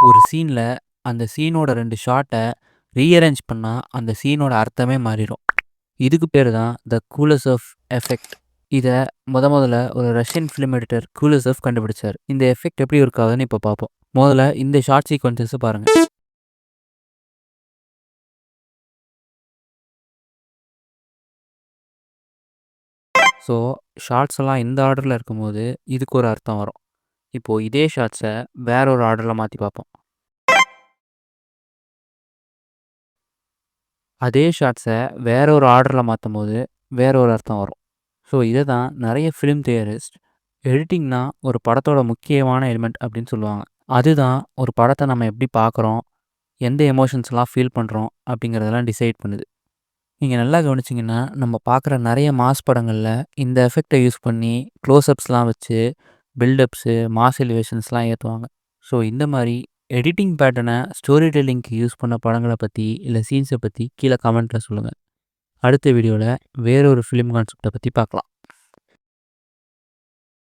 ஒரு சீன்ல அந்த சீனோட 2 ஷாட்ட ரீஅரேஞ்ச் பண்ணா, அந்த சீனோட அர்த்தமே மாறிரும். இதுக்கு பேரு தான் த கூலசெவ் எஃபெக்ட். இத மொதல்ல ஒரு ரஷ்யன் ஃபிலிம் எடிட்டர் கூலசெவ் கண்டுபிடிச்சாரு. இந்த எஃபெக்ட் எப்படி ஒர்க் ஆகுதுன்னு இப்ப பார்ப்போம். மொதல்ல இந்த ஷார்ட் சீக்வென்ஸஸ பாருங்க. ஸோ ஷார்ட்ஸ் எல்லாம் இந்த ஆர்டர்ல இருக்கும்போது, இதுக்கு ஒரு அர்த்தம் வரும். இப்போ இதே ஷார்ட்ஸ வேற ஒரு ஆர்டர்ல மாத்தி பார்ப்போம். அதே ஷார்ட்ஸ வேற ஒரு ஆர்டர்ல மாத்தும்போது, வேற ஒரு அர்த்தம் வரும். ஸோ இத தான் நெறைய ஃபிலிம் தியரிஸ்ட் எடிட்டிங்னா ஒரு படத்தோட முக்கியமான எலிமெண்ட் அப்படின்னு சொல்லுவாங்க. அதுதான் ஒரு படத்த நம்ம எப்படி பார்க்குறோம், எந்த எமோஷன்ஸ்லாம் ஃபீல் பண்றோம் அப்படிங்கிறதெல்லாம் டிசைட் பண்ணுது. நீங்க நல்லா கவனிச்சீங்கன்னா, நம்ம பார்க்குற நெறைய மாஸ் படங்கள்ல இந்த எஃபெக்ட்ட யூஸ் பண்ணி க்ளோஸ்அப்ஸ்லாம் வச்சு பில்டப்ஸு, மாஸ் எலிவேஷன்ஸ்லாம் ஏத்துவாங்க. ஸோ இந்த மாரி எடிட்டிங் பேட்டர்ன ஸ்டோரி டெல்லிங்க்கு யூஸ் பண்ண படங்கள பத்தி, இல்ல சீன்ஸ பத்தி கீழ கமெண்ட்ல சொல்லுங்க. அடுத்த வீடியோல வேற ஒரு ஃபிலிம் கான்செப்ட்ட பத்தி பார்க்கலாம்.